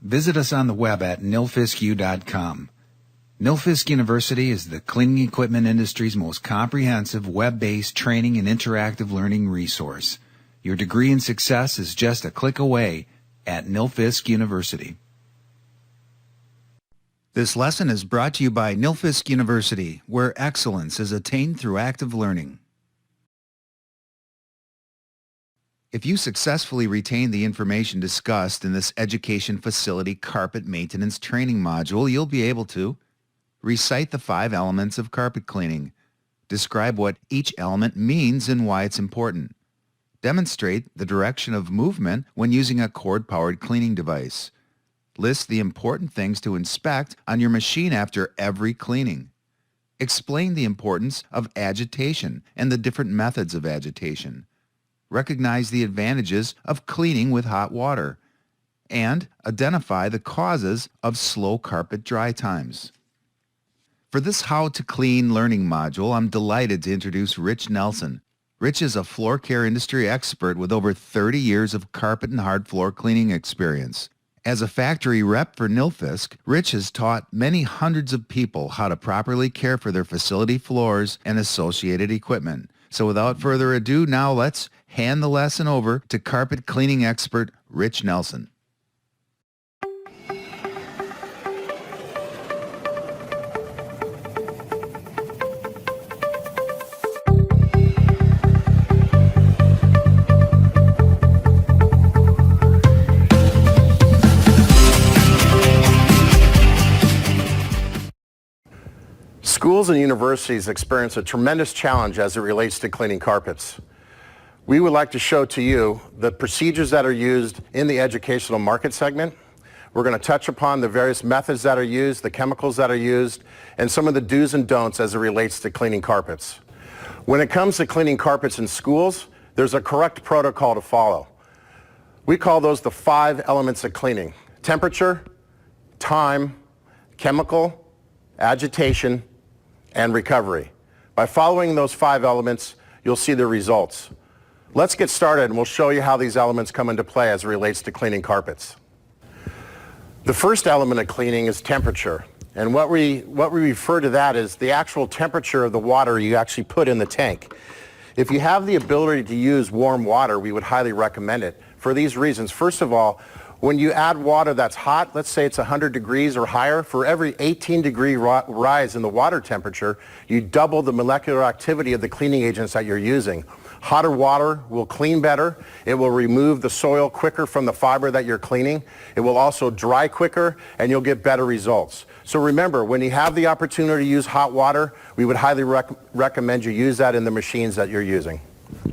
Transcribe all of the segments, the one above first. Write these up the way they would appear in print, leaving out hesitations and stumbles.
visit us on the web at nilfisku.com. Nilfisk University is the cleaning equipment industry's most comprehensive web-based training and interactive learning resource. Your degree in success is just a click away at Nilfisk University. This lesson is brought to you by Nilfisk University, where excellence is attained through active learning. If you successfully retain the information discussed in this education facility carpet maintenance training module, you'll be able to recite the 5 elements of carpet cleaning, describe what each element means and why it's important, demonstrate the direction of movement when using a cord-powered cleaning device, list the important things to inspect on your machine after every cleaning, explain the importance of agitation and the different methods of agitation, recognize the advantages of cleaning with hot water, and identify the causes of slow carpet dry times. For this How to Clean learning module, I'm delighted to introduce Rich Nelson. Rich is a floor care industry expert with over 30 years of carpet and hard floor cleaning experience. As a factory rep for Nilfisk, Rich has taught many hundreds of people how to properly care for their facility floors and associated equipment. So without further ado, now let's hand the lesson over to carpet cleaning expert Rich Nelson. Schools and universities experience a tremendous challenge as it relates to cleaning carpets. We would like to show to you the procedures that are used in the educational market segment. We're going to touch upon the various methods that are used, the chemicals that are used, and some of the do's and don'ts as it relates to cleaning carpets. When it comes to cleaning carpets in schools, there's a correct protocol to follow. We call those the 5 elements of cleaning: temperature, time, chemical, agitation, and recovery. By following those 5 elements, you'll see the results. Let's get started and we'll show you how these elements come into play as it relates to cleaning carpets. The first element of cleaning is temperature. And what we refer to that as the actual temperature of the water you actually put in the tank. If you have the ability to use warm water, we would highly recommend it for these reasons. First of all, when you add water that's hot, let's say it's 100 degrees or higher, for every 18-degree rise in the water temperature, you double the molecular activity of the cleaning agents that you're using. Hotter water will clean better. It will remove the soil quicker from the fiber that you're cleaning. It will also dry quicker, and you'll get better results. So remember, when you have the opportunity to use hot water, we would highly recommend you use that in the machines that you're using.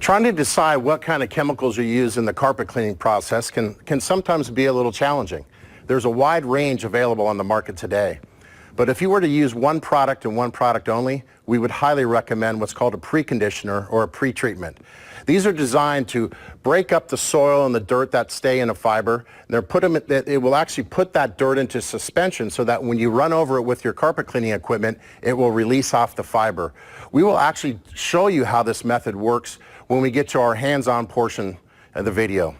Trying to decide what kind of chemicals you use in the carpet cleaning process can sometimes be a little challenging. There's a wide range available on the market today. But if you were to use one product and one product only, we would highly recommend what's called a preconditioner or a pre-treatment. These are designed to break up the soil and the dirt that stay in a fiber. It will actually put that dirt into suspension so that when you run over it with your carpet cleaning equipment, it will release off the fiber. We will actually show you how this method works when we get to our hands-on portion of the video.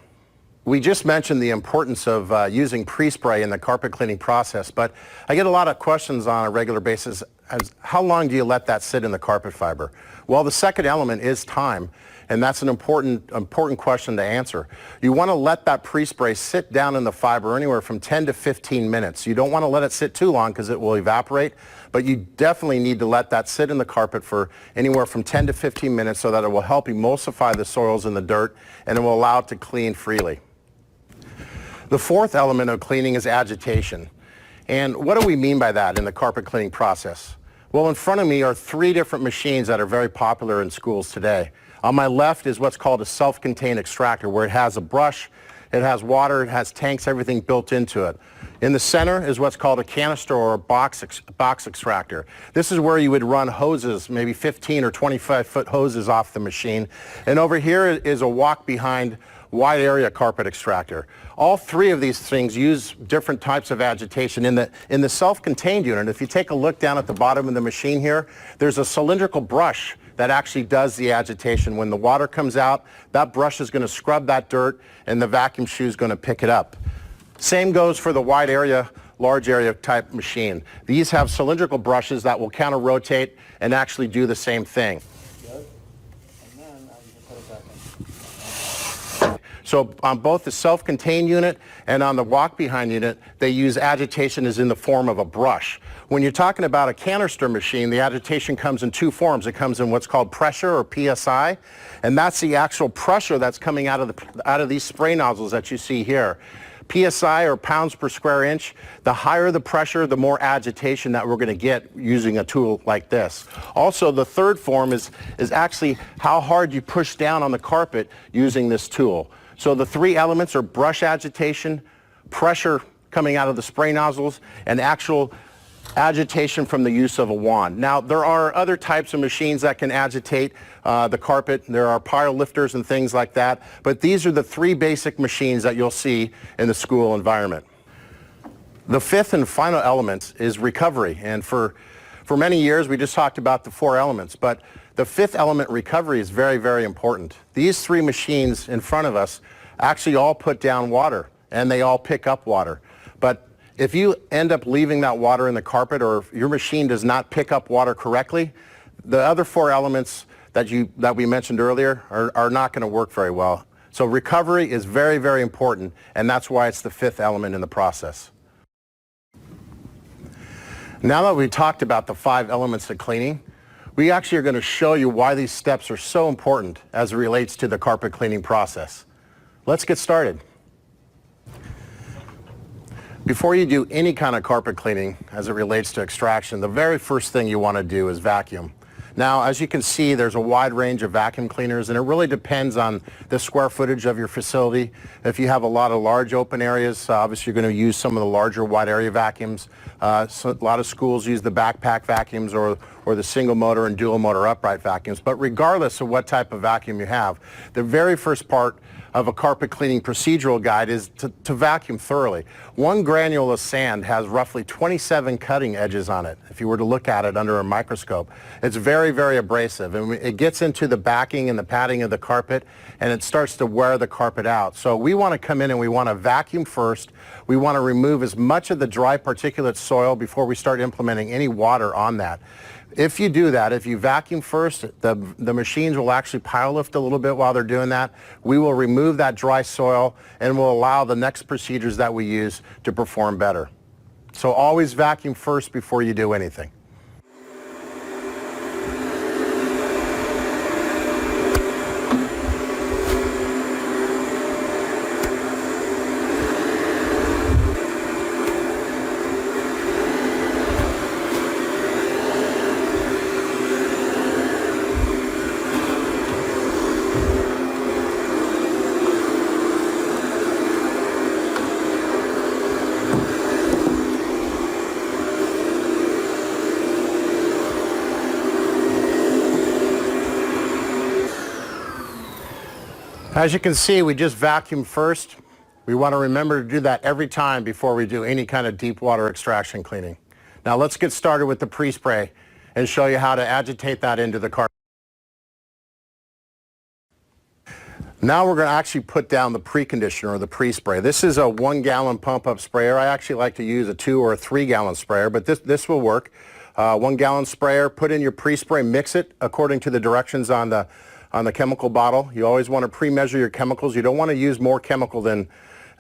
We just mentioned the importance of using pre-spray in the carpet cleaning process, but I get a lot of questions on a regular basis as how long do you let that sit in the carpet fiber? Well, the second element is time, and that's an important question to answer. You want to let that pre-spray sit down in the fiber anywhere from 10 to 15 minutes. You don't want to let it sit too long because it will evaporate, but you definitely need to let that sit in the carpet for anywhere from 10 to 15 minutes so that it will help emulsify the soils and the dirt, and it will allow it to clean freely. The fourth element of cleaning is agitation. And what do we mean by that in the carpet cleaning process? Well, in front of me are 3 different machines that are very popular in schools today. On my left is what's called a self-contained extractor, where it has a brush, it has water, it has tanks, everything built into it. In the center is what's called a canister or a box extractor. This is where you would run hoses, maybe 15 or 25-foot hoses off the machine. And over here is a walk-behind wide area carpet extractor. All 3 of these things use different types of agitation. In the self-contained unit, if you take a look down at the bottom of the machine here, there's a cylindrical brush that actually does the agitation. When the water comes out, that brush is going to scrub that dirt and the vacuum shoe is going to pick it up. Same goes for the wide area, large area type machine. These have cylindrical brushes that will counter rotate and actually do the same thing. Good. And then you can put it back in. So on both the self-contained unit and on the walk-behind unit, they use agitation as in the form of a brush. When you're talking about a canister machine, the agitation comes in two forms. It comes in what's called pressure, or PSI, and that's the actual pressure that's coming out of these spray nozzles that you see here. PSI, or pounds per square inch, the higher the pressure, the more agitation that we're going to get using a tool like this. Also, the third form is actually how hard you push down on the carpet using this tool. So the three elements are brush agitation, pressure coming out of the spray nozzles, and actual agitation from the use of a wand. Now, there are other types of machines that can agitate the carpet. There are pile lifters and things like that, but these are the three basic machines that you'll see in the school environment. The fifth and final element is recovery, and for many years we just talked about the four elements, but the fifth element, recovery, is very, very important. These three machines in front of us actually all put down water, and they all pick up water. But if you end up leaving that water in the carpet, or if your machine does not pick up water correctly, the other four elements that we mentioned earlier are not going to work very well. So recovery is very, very important, and that's why it's the fifth element in the process. Now that we've talked about the 5 elements of cleaning, we actually are going to show you why these steps are so important as it relates to the carpet cleaning process. Let's get started. Before you do any kind of carpet cleaning as it relates to extraction, the very first thing you want to do is vacuum. Now, as you can see, there's a wide range of vacuum cleaners, and it really depends on the square footage of your facility. If you have a lot of large open areas, obviously you're going to use some of the larger wide area vacuums. So a lot of schools use the backpack vacuums or the single motor and dual motor upright vacuums. But regardless of what type of vacuum you have, the very first part of a carpet cleaning procedural guide is to vacuum thoroughly. One granule of sand has roughly 27 cutting edges on it. If you were to look at it under a microscope, it's very, very abrasive, and it gets into the backing and the padding of the carpet, and it starts to wear the carpet out. So we want to come in and we want to vacuum first. We want to remove as much of the dry particulate soil before we start implementing any water on that. If you do that, if you vacuum first, the machines will actually pile lift a little bit while they're doing that. We will remove that dry soil and will allow the next procedures that we use to perform better. So always vacuum first before you do anything. As you can see, we just vacuum first. We want to remember to do that every time before we do any kind of deep water extraction cleaning. Now let's get started with the pre-spray and show you how to agitate that into the carpet. Now we're going to actually put down the preconditioner, or the pre-spray. This is a 1-gallon pump-up sprayer. I actually like to use a 2 or a 3-gallon sprayer, but this will work. 1-gallon sprayer, put in your pre-spray, mix it according to the directions on the chemical bottle. You always want to pre-measure your chemicals. You don't want to use more chemical than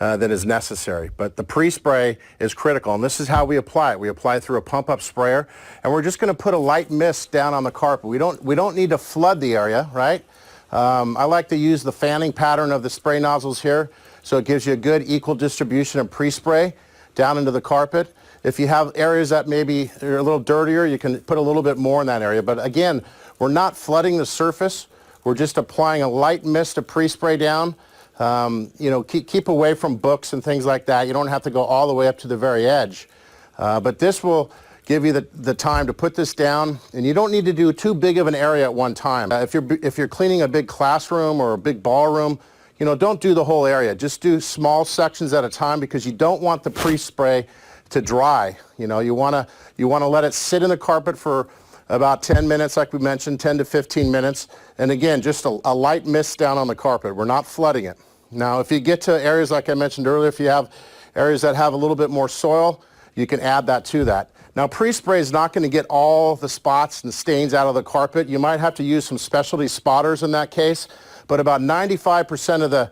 is necessary. But the pre-spray is critical, and this is how we apply it. We apply it through a pump-up sprayer, and we're just going to put a light mist down on the carpet. We don't need to flood the area, right? I like to use the fanning pattern of the spray nozzles here, so it gives you a good equal distribution of pre-spray down into the carpet. If you have areas that maybe are a little dirtier, you can put a little bit more in that area. But again, we're not flooding the surface. We're just applying a light mist of pre-spray down. Keep away from books and things like that. You don't have to go all the way up to the very edge. But this will give you the time to put this down, and you don't need to do too big of an area at one time. If you're cleaning a big classroom or a big ballroom, don't do the whole area. Just do small sections at a time, because you don't want the pre-spray to dry. You want to let it sit in the carpet for about 10 minutes, like we mentioned, 10 to 15 minutes. And again, just a light mist down on the carpet. We're not flooding it. Now, if you get to areas like I mentioned earlier, if you have areas that have a little bit more soil, you can add that to that. Now, pre-spray is not going to get all the spots and stains out of the carpet. You might have to use some specialty spotters in that case, but about 95% of the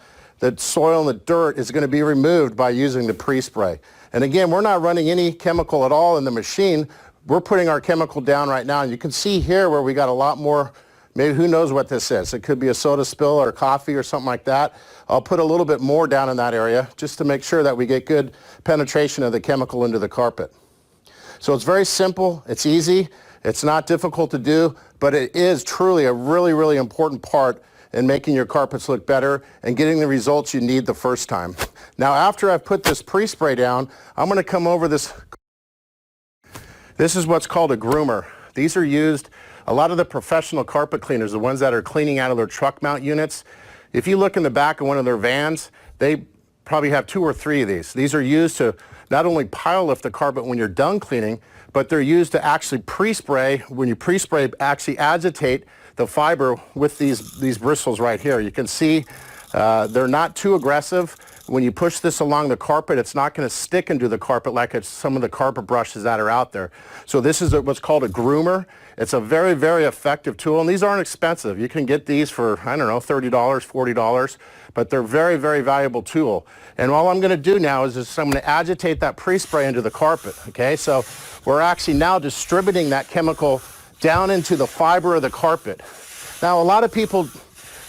soil and the dirt is going to be removed by using the pre-spray. And again, we're not running any chemical at all in the machine. We're putting our chemical down right now, and you can see here where we got a lot more. Maybe who knows what this is. It could be a soda spill or coffee or something like that. I'll put a little bit more down in that area just to make sure that we get good penetration of the chemical into the carpet. So it's very simple, it's easy, it's not difficult to do, but it is truly a really, really important part in making your carpets look better and getting the results you need the first time. Now, after I've put this pre-spray down, I'm going to come over this. This is what's called a groomer. These are used, a lot of the professional carpet cleaners, the ones that are cleaning out of their truck mount units, if you look in the back of one of their vans, they probably have 2 or 3 of these. These are used to not only pile lift the carpet when you're done cleaning, but they're used to actually pre-spray. When you pre-spray, actually agitate the fiber with these bristles right here. You can see they're not too aggressive. When you push this along the carpet, it's not going to stick into the carpet like it's some of the carpet brushes that are out there. So this is what's called a groomer. It's a very, very effective tool, and these aren't expensive. You can get these for, I don't know, $30, $40, but they're very, very valuable tool. And all I'm going to do now is I'm going to agitate that pre-spray into the carpet, okay? So we're actually now distributing that chemical down into the fiber of the carpet. Now, a lot of people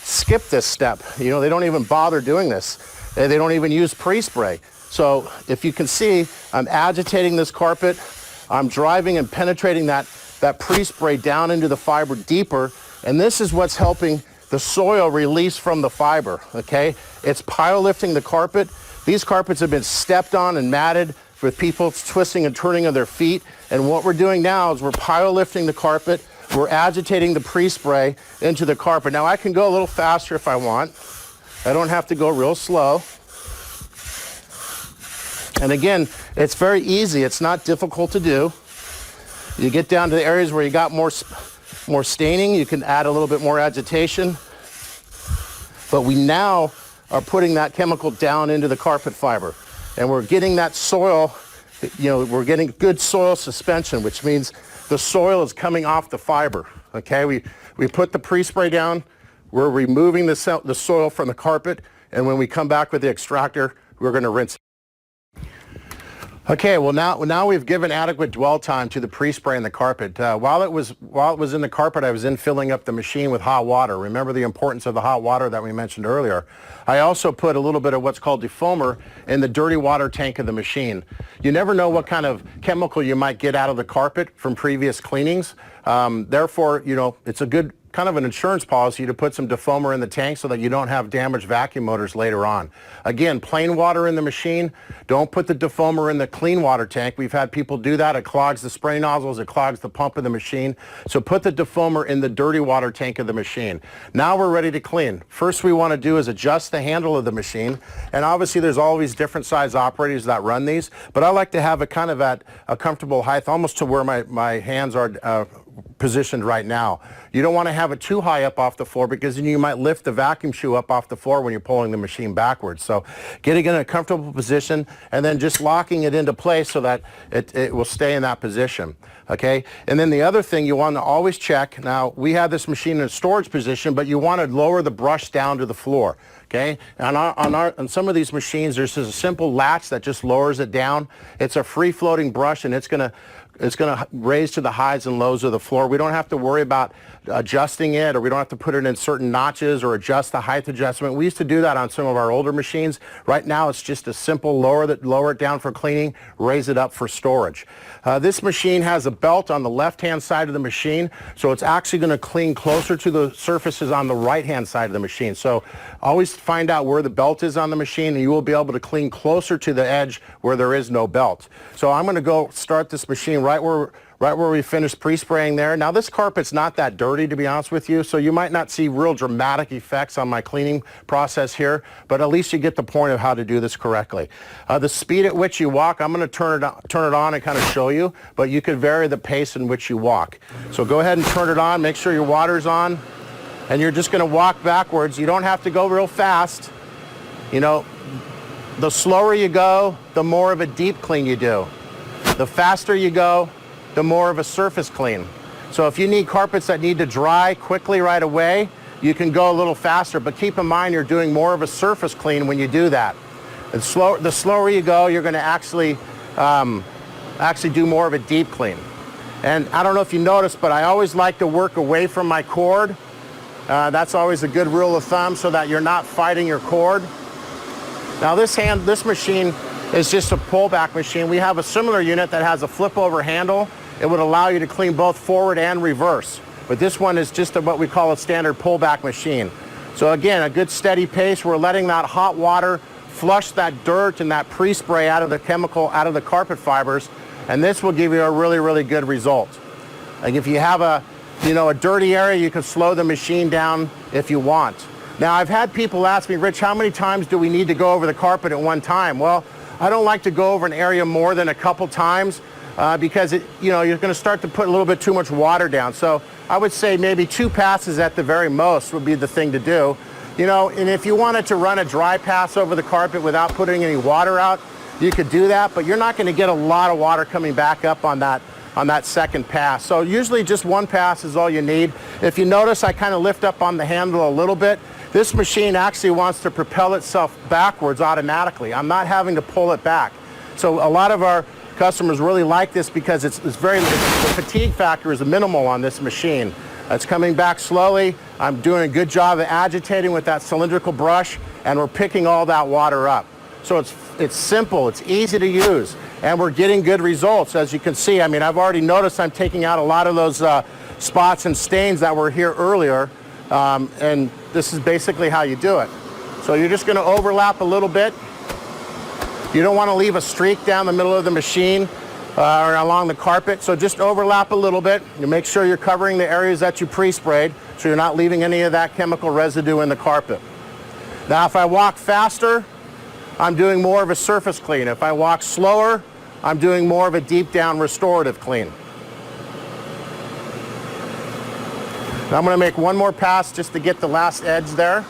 skip this step. You know, they don't even bother doing this. They don't even use pre-spray. So if you can see, I'm agitating this carpet. I'm driving and penetrating that pre-spray down into the fiber deeper, and this is what's helping the soil release from the fiber, okay? It's pile lifting the carpet. These carpets have been stepped on and matted with people twisting and turning of their feet, and what we're doing now is we're pile lifting the carpet. We're agitating the pre-spray into the carpet. Now, I can go a little faster if I want. I don't have to go real slow. And again, it's very easy. It's not difficult to do. You get down to the areas where you got more staining, you can add a little bit more agitation. But we now are putting that chemical down into the carpet fiber. And we're getting that soil, you know, we're getting good soil suspension, which means the soil is coming off the fiber, okay? We put the pre-spray down, we're removing the soil from the carpet, and when we come back with the extractor, we're going to rinse. Okay, well now we've given adequate dwell time to the pre-spray in the carpet. While it was in the carpet, I was filling up the machine with hot water. Remember the importance of the hot water that we mentioned earlier. I also put a little bit of what's called defoamer in the dirty water tank of the machine. You never know what kind of chemical you might get out of the carpet from previous cleanings. Therefore, you know, it's a good kind of an insurance policy to put some defoamer in the tank so that you don't have damaged vacuum motors later on. Again, plain water in the machine. Don't put the defoamer in the clean water tank. We've had people do that. It clogs the spray nozzles. It clogs the pump of the machine. So put the defoamer in the dirty water tank of the machine. Now we're ready to clean. First we want to do is adjust the handle of the machine. And obviously there's always different size operators that run these, but I like to have it kind of at a comfortable height, almost to where my hands are positioned right now. You don't want to have it too high up off the floor because then you might lift the vacuum shoe up off the floor when you're pulling the machine backwards. So getting in a comfortable position and then just locking it into place so that it will stay in that position. Okay, and then the other thing you want to always check, now we have this machine in a storage position, but you want to lower the brush down to the floor. Okay, on some of these machines there's just a simple latch that just lowers it down. It's a free floating brush and it's going to raise to the highs and lows of the floor. We don't have to worry about adjusting it, or we don't have to put it in certain notches or adjust the height adjustment. We used to do that on some of our older machines. Right now it's just a simple lower it down for cleaning, raise it up for storage. This machine has a belt on the left-hand side of the machine, so it's actually going to clean closer to the surfaces on the right-hand side of the machine. So always find out where the belt is on the machine, and you will be able to clean closer to the edge where there is no belt. So I'm going to go start this machine right where we finished pre-spraying there. Now this carpet's not that dirty, to be honest with you, so you might not see real dramatic effects on my cleaning process here, but at least you get the point of how to do this correctly. The speed at which you walk, I'm going to turn it on and kind of show you, but you could vary the pace in which you walk. So go ahead and turn it on, make sure your water's on, and you're just going to walk backwards. You don't have to go real fast. You know, the slower you go, the more of a deep clean you do. The faster you go, the more of a surface clean. So if you need carpets that need to dry quickly right away, you can go a little faster, but keep in mind you're doing more of a surface clean when you do that. The slower you go, you're going to actually do more of a deep clean. And I don't know if you noticed, but I always like to work away from my cord. That's always a good rule of thumb so that you're not fighting your cord. Now this machine is just a pullback machine. We have a similar unit that has a flip over handle. It would allow you to clean both forward and reverse. But this one is just what we call a standard pullback machine. So again, a good steady pace. We're letting that hot water flush that dirt and that pre-spray out of the chemical, out of the carpet fibers, and this will give you a really, really good result. Like if you have a dirty area, you can slow the machine down if you want. Now I've had people ask me, Rich, how many times do we need to go over the carpet at one time? Well, I don't like to go over an area more than a couple times because you're going to start to put a little bit too much water down. So I would say maybe 2 passes at the very most would be the thing to do. And if you wanted to run a dry pass over the carpet without putting any water out, you could do that, but you're not going to get a lot of water coming back up on that second pass. So usually just 1 pass is all you need. If you notice, I kind of lift up on the handle a little bit. This machine actually wants to propel itself backwards automatically. I'm not having to pull it back. So a lot of our customers really like this because the fatigue factor is minimal on this machine. It's coming back slowly. I'm doing a good job of agitating with that cylindrical brush, and we're picking all that water up. So it's simple, it's easy to use, and we're getting good results. As you can see, I mean, I've already noticed I'm taking out a lot of those spots and stains that were here earlier, and this is basically how you do it. So you're just going to overlap a little bit. You don't want to leave a streak down the middle of the machine or along the carpet, so just overlap a little bit. You make sure you're covering the areas that you pre-sprayed so you're not leaving any of that chemical residue in the carpet. Now if I walk faster, I'm doing more of a surface clean. If I walk slower, I'm doing more of a deep down restorative clean. Now I'm going to make one more pass just to get the last edge there.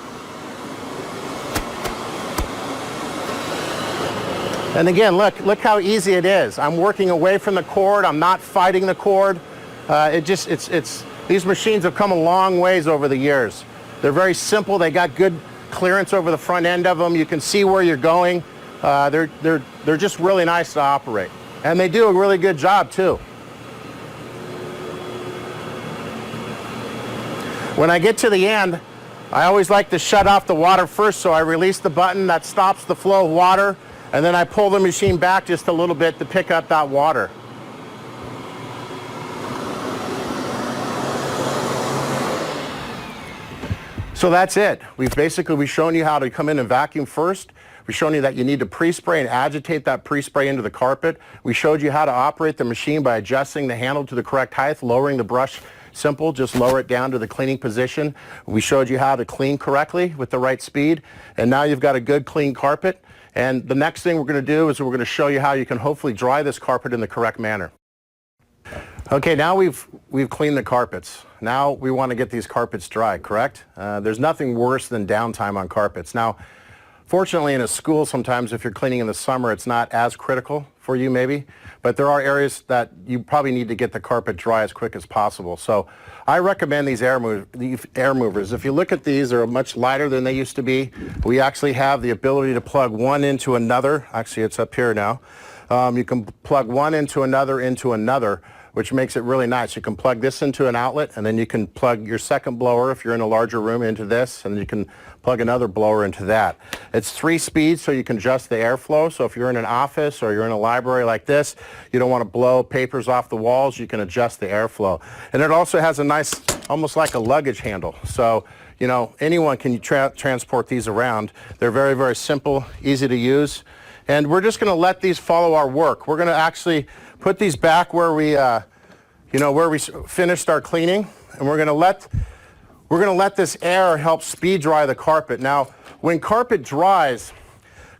And again, look how easy it is. I'm working away from the cord. I'm not fighting the cord. These machines have come a long ways over the years. They're very simple. They got good clearance over the front end of them. You can see where you're going. They're just really nice to operate. And they do a really good job too. When I get to the end, I always like to shut off the water first, so I release the button that stops the flow of water, and then I pull the machine back just a little bit to pick up that water. So that's it. We've shown you how to come in and vacuum first. We've shown you that you need to pre-spray and agitate that pre-spray into the carpet. We showed you how to operate the machine by adjusting the handle to the correct height, lowering the brush. Simple, just lower it down to the cleaning position. We showed you how to clean correctly with the right speed, and now you've got a good clean carpet. And the next thing we're going to do is we're going to show you how you can hopefully dry this carpet in the correct manner. Okay, now we've cleaned the carpets. Now we want to get these carpets dry, correct? There's nothing worse than downtime on carpets. Now, fortunately in a school sometimes if you're cleaning in the summer it's not as critical for you maybe, but there are areas that you probably need to get the carpet dry as quick as possible. So I recommend these air movers. If you look at these, they're much lighter than they used to be. We actually have the ability to plug one into another. Actually, it's up here now. You can plug one into another, which makes it really nice. You can plug this into an outlet, and then you can plug your second blower if you're in a larger room into this, and you can plug another blower into that. It's 3 speeds, so you can adjust the airflow. So if you're in an office or you're in a library like this, you don't want to blow papers off the walls, you can adjust the airflow. And it also has a nice, almost like a luggage handle. So, you know, anyone can transport these around. They're very, very simple, easy to use. And we're just going to let these follow our work. We're going to actually put these back where we, where we finished our cleaning, and we're going to let this air help speed dry the carpet. Now, when carpet dries,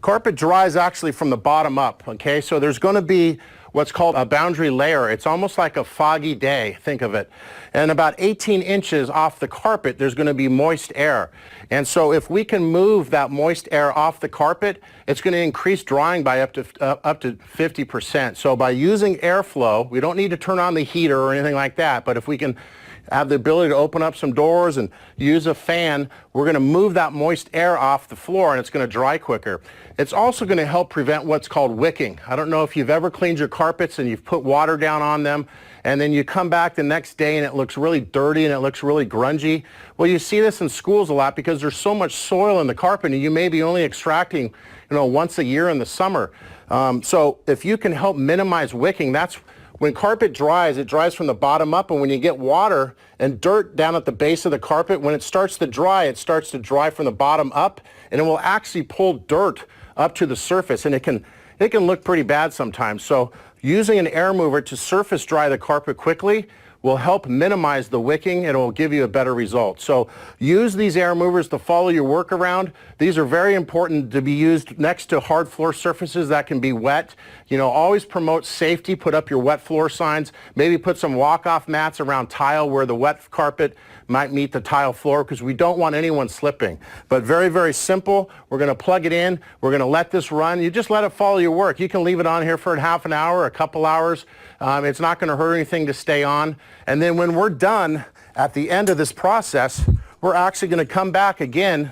Carpet dries actually from the bottom up, okay? So there's going to be what's called a boundary layer. It's almost like a foggy day, think of it. And about 18 inches off the carpet, there's going to be moist air. And so if we can move that moist air off the carpet, it's going to increase drying by up to 50%. So by using airflow, we don't need to turn on the heater or anything like that, but if we can have the ability to open up some doors and use a fan, we're going to move that moist air off the floor and it's going to dry quicker. It's also going to help prevent what's called wicking. I don't know if you've ever cleaned your carpets and you've put water down on them and then you come back the next day and it looks really dirty and it looks really grungy. Well, you see this in schools a lot because there's so much soil in the carpet and you may be only extracting, once a year in the summer. So if you can help minimize wicking, that's when carpet dries, it dries from the bottom up, and when you get water and dirt down at the base of the carpet, when it starts to dry from the bottom up, and it will actually pull dirt up to the surface, and it can look pretty bad sometimes. So using an air mover to surface dry the carpet quickly will help minimize the wicking and it will give you a better result. So use these air movers to follow your work around. These are very important to be used next to hard floor surfaces that can be wet. Always promote safety. Put up your wet floor signs. Maybe put some walk-off mats around tile where the wet carpet might meet the tile floor because we don't want anyone slipping. But very, very simple. We're going to plug it in. We're going to let this run. You just let it follow your work. You can leave it on here for half an hour, a couple hours. It's not going to hurt anything to stay on. And then when we're done at the end of this process, we're actually going to come back again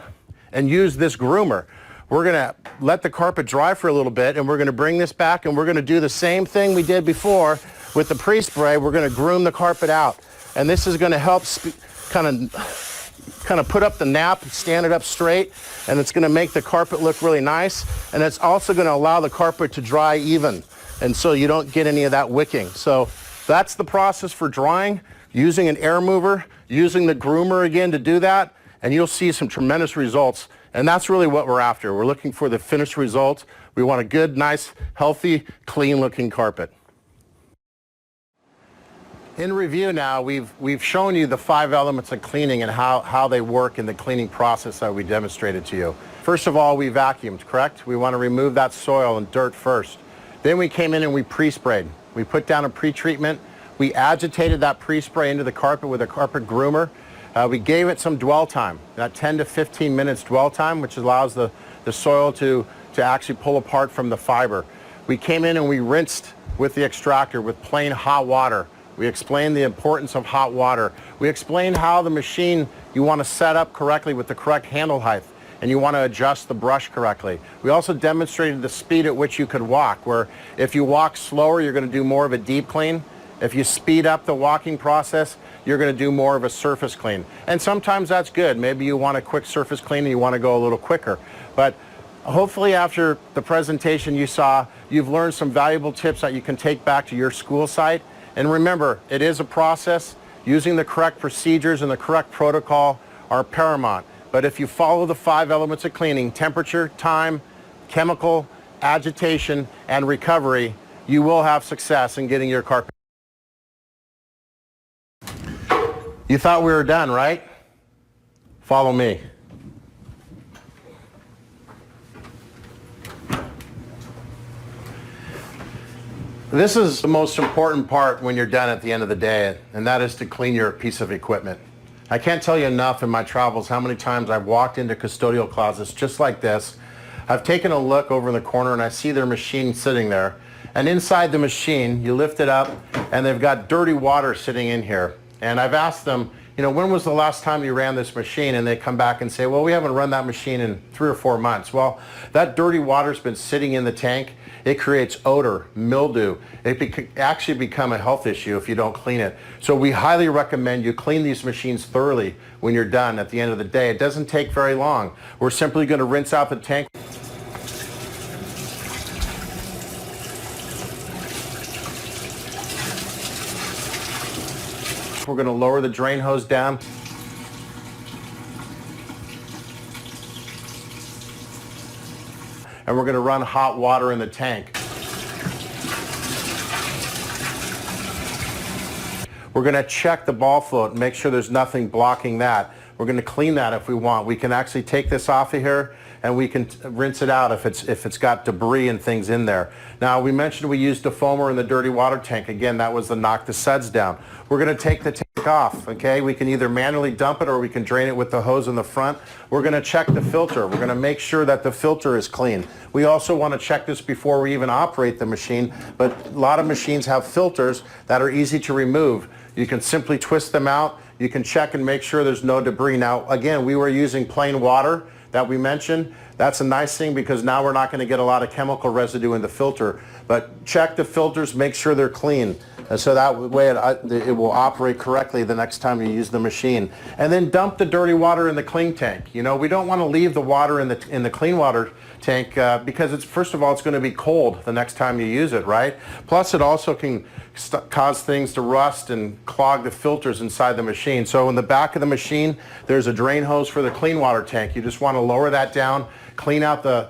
and use this groomer. We're going to let the carpet dry for a little bit and we're going to bring this back and we're going to do the same thing we did before with the pre-spray. We're going to groom the carpet out. And this is going to help kind of put up the nap, stand it up straight, and it's going to make the carpet look really nice. And it's also going to allow the carpet to dry even. And so you don't get any of that wicking. So that's the process for drying, using an air mover, using the groomer again to do that, and you'll see some tremendous results. And that's really what we're after. We're looking for the finished result. We want a good, nice, healthy, clean-looking carpet. In review now, we've shown you the 5 elements of cleaning and how they work in the cleaning process that we demonstrated to you. First of all, we vacuumed, correct? We want to remove that soil and dirt first. Then we came in and we pre-sprayed. We put down a pre-treatment. We agitated that pre-spray into the carpet with a carpet groomer. We gave it some dwell time, that 10 to 15 minutes dwell time, which allows the soil to actually pull apart from the fiber. We came in and we rinsed with the extractor with plain hot water. We explained the importance of hot water. We explained how the machine you want to set up correctly with the correct handle height, and you want to adjust the brush correctly. We also demonstrated the speed at which you could walk, where if you walk slower, you're going to do more of a deep clean. If you speed up the walking process, you're going to do more of a surface clean. And sometimes that's good. Maybe you want a quick surface clean and you want to go a little quicker. But hopefully after the presentation you saw, you've learned some valuable tips that you can take back to your school site. And remember, it is a process. Using the correct procedures and the correct protocol are paramount. But if you follow the 5 elements of cleaning, temperature, time, chemical, agitation, and recovery, you will have success in getting your carpet. You thought we were done, right? Follow me. This is the most important part when you're done at the end of the day, and that is to clean your piece of equipment. I can't tell you enough in my travels how many times I've walked into custodial closets just like this. I've taken a look over in the corner and I see their machine sitting there. And inside the machine, you lift it up and they've got dirty water sitting in here. And I've asked them, when was the last time you ran this machine? And they come back and say, well, we haven't run that machine in 3 or 4 months. Well, that dirty water's been sitting in the tank. It creates odor, mildew. It actually become a health issue if you don't clean it. So we highly recommend you clean these machines thoroughly when you're done at the end of the day. It doesn't take very long. We're simply going to rinse out the tank. We're going to lower the drain hose down. And we're going to run hot water in the tank. We're going to check the ball float and make sure there's nothing blocking that. We're going to clean that if we want. We can actually take this off of here and we can rinse it out if it's got debris and things in there. Now, we mentioned we used defoamer in the dirty water tank. Again, that was to knock the suds down. We're going to take the tank off, okay? We can either manually dump it or we can drain it with the hose in the front. We're going to check the filter. We're going to make sure that the filter is clean. We also want to check this before we even operate the machine, but a lot of machines have filters that are easy to remove. You can simply twist them out. You can check and make sure there's no debris. Now, again, we were using plain water that we mentioned. That's a nice thing because now we're not going to get a lot of chemical residue in the filter. But check the filters, make sure they're clean. And so that way it will operate correctly the next time you use the machine. And then dump the dirty water in the clean tank. You know, we don't want to leave the water in the clean water tank because it's, first of all, it's going to be cold the next time you use it, right? Plus it also can cause things to rust and clog the filters inside the machine. So in the back of the machine, there's a drain hose for the clean water tank. You just want to lower that down, clean out the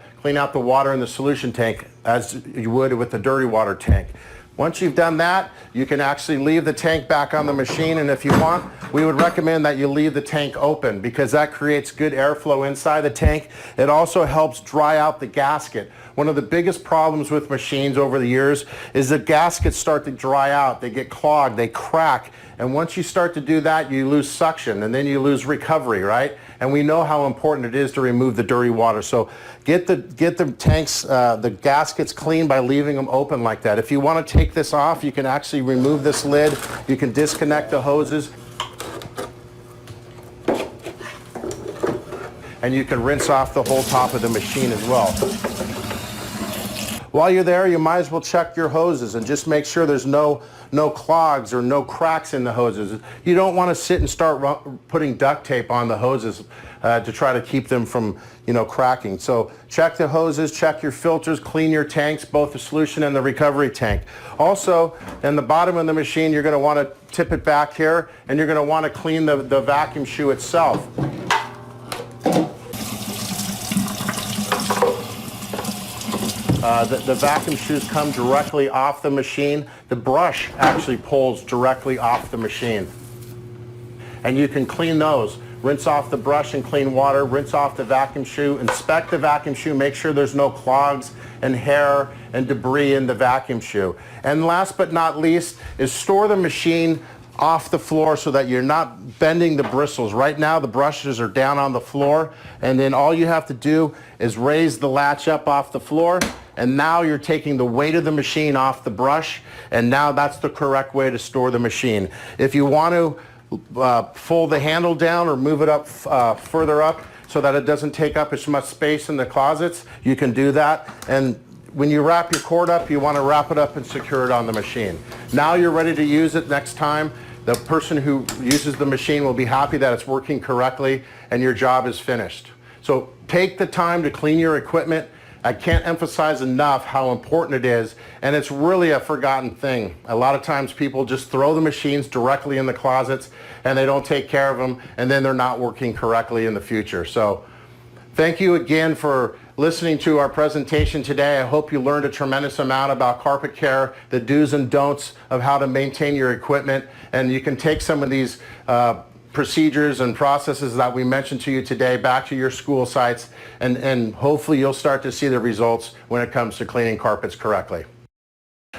water in the solution tank as you would with the dirty water tank. Once you've done that, you can actually leave the tank back on the machine, and if you want, we would recommend that you leave the tank open because that creates good airflow inside the tank. It also helps dry out the gasket. One of the biggest problems with machines over the years is the gaskets start to dry out, they get clogged, they crack, and once you start to do that, you lose suction, and then you lose recovery, right? And we know how important it is to remove the dirty water. So get the tanks, the gaskets clean by leaving them open like that. If you want to take this off, you can actually remove this lid. You can disconnect the hoses. And you can rinse off the whole top of the machine as well. While you're there, you might as well check your hoses and just make sure there's no clogs or no cracks in the hoses. You don't want to sit and start putting duct tape on the hoses to try to keep them from, cracking. So check the hoses, check your filters, clean your tanks, both the solution and the recovery tank. Also, in the bottom of the machine, you're going to want to tip it back here, and you're going to want to clean the vacuum shoe itself. The vacuum shoes come directly off the machine. The brush actually pulls directly off the machine. And you can clean those. Rinse off the brush in clean water, rinse off the vacuum shoe, inspect the vacuum shoe, make sure there's no clogs and hair and debris in the vacuum shoe. And last but not least is store the machine off the floor so that you're not bending the bristles. Right now the brushes are down on the floor, and then all you have to do is raise the latch up off the floor, and now you're taking the weight of the machine off the brush, and now that's the correct way to store the machine. If you want to fold the handle down or move it up further up so that it doesn't take up as much space in the closets, you can do that. And when you wrap your cord up, you want to wrap it up and secure it on the machine. Now you're ready to use it next time. The person who uses the machine will be happy that it's working correctly and your job is finished. So take the time to clean your equipment. I can't emphasize enough how important it is, and it's really a forgotten thing. A lot of times people just throw the machines directly in the closets and they don't take care of them, and then they're not working correctly in the future. So thank you again for listening to our presentation today. I hope you learned a tremendous amount about carpet care, the do's and don'ts of how to maintain your equipment, and you can take some of these procedures and processes that we mentioned to you today back to your school sites, and hopefully you'll start to see the results when it comes to cleaning carpets correctly.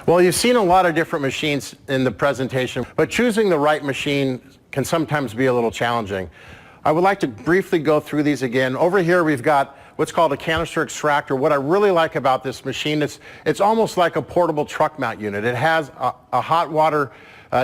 Well, you've seen a lot of different machines in the presentation, but choosing the right machine can sometimes be a little challenging. I would like to briefly go through these again. Over here we've got what's called a canister extractor. What I really like about this machine is it's almost like a portable truck mount unit. It has a hot water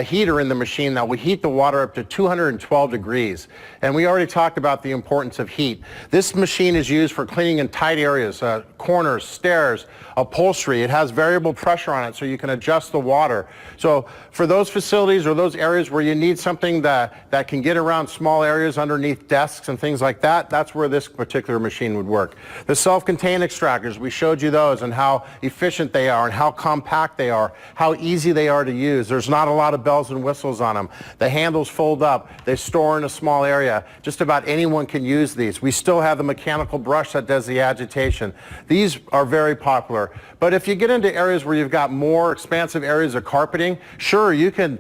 heater in the machine that will heat the water up to 212 degrees. And we already talked about the importance of heat. This machine is used for cleaning in tight areas, corners, stairs, upholstery. It has variable pressure on it so you can adjust the water. So for those facilities or those areas where you need something that can get around small areas underneath desks and things like that, that's where this particular machine would work. The self-contained extractors, we showed you those and how efficient they are and how compact they are, how easy they are to use. There's not a lot of bells and whistles on them. The handles fold up. They store in a small area. Just about anyone can use these. We still have the mechanical brush that does the agitation. These are very popular. But if you get into areas where you've got more expansive areas of carpeting, sure, you can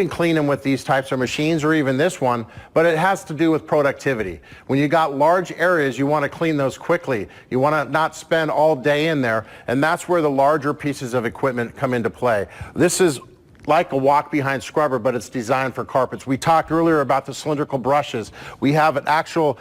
clean them with these types of machines or even this one, but it has to do with productivity. When you got large areas, you want to clean those quickly. You want to not spend all day in there, and that's where the larger pieces of equipment come into play. This is like a walk-behind scrubber, but it's designed for carpets. We talked earlier about the cylindrical brushes. We have an actual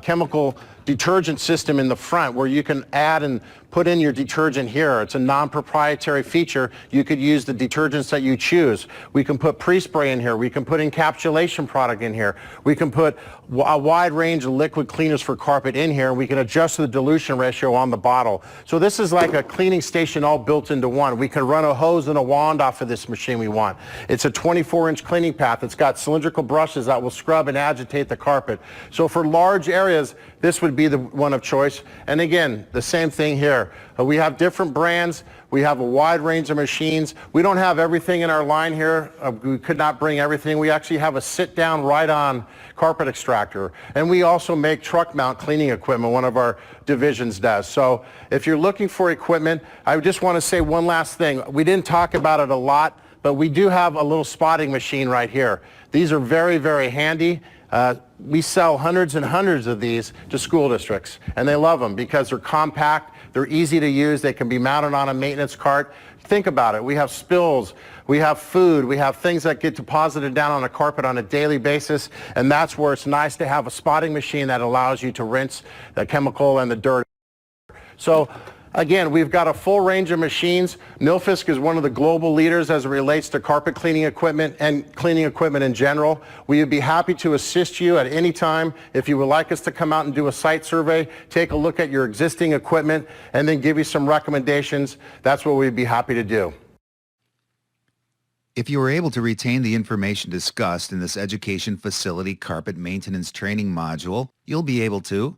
chemical detergent system in the front where you can add and put in your detergent here. It's a non-proprietary feature. You could use the detergents that you choose. We can put pre-spray in here. We can put encapsulation product in here. We can put a wide range of liquid cleaners for carpet in here. We can adjust the dilution ratio on the bottle. So this is like a cleaning station all built into one. We can run a hose and a wand off of this machine we want. It's a 24-inch cleaning path. It's got cylindrical brushes that will scrub and agitate the carpet. So for large areas, this would be the one of choice. And again, the same thing here. We have different brands. We have a wide range of machines. We don't have everything in our line here. We could not bring everything. We actually have a sit-down, right-on carpet extractor. And we also make truck mount cleaning equipment, one of our divisions does. So if you're looking for equipment, I just want to say one last thing. We didn't talk about it a lot, but we do have a little spotting machine right here. These are very, very handy. We sell hundreds and hundreds of these to school districts, and they love them because they're compact, they're easy to use, they can be mounted on a maintenance cart. Think about it. We have spills, we have food, we have things that get deposited down on a carpet on a daily basis, and that's where it's nice to have a spotting machine that allows you to rinse the chemical and the dirt. So again, we've got a full range of machines. Nilfisk is one of the global leaders as it relates to carpet cleaning equipment and cleaning equipment in general. We would be happy to assist you at any time. If you would like us to come out and do a site survey, take a look at your existing equipment, and then give you some recommendations, that's what we'd be happy to do. If you are able to retain the information discussed in this education facility carpet maintenance training module, you'll be able to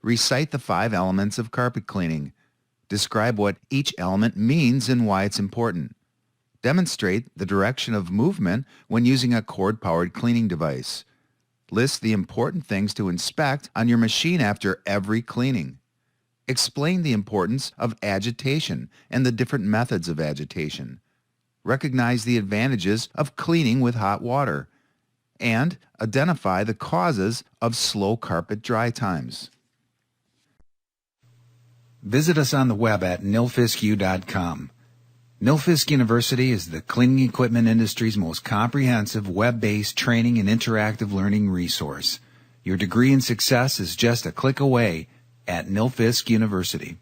recite the 5 elements of carpet cleaning, describe what each element means and why it's important, demonstrate the direction of movement when using a cord-powered cleaning device, list the important things to inspect on your machine after every cleaning, explain the importance of agitation and the different methods of agitation, recognize the advantages of cleaning with hot water, and identify the causes of slow carpet dry times. Visit us on the web at nilfisku.com. Nilfisk University is the cleaning equipment industry's most comprehensive web-based training and interactive learning resource. Your degree in success is just a click away at Nilfisk University.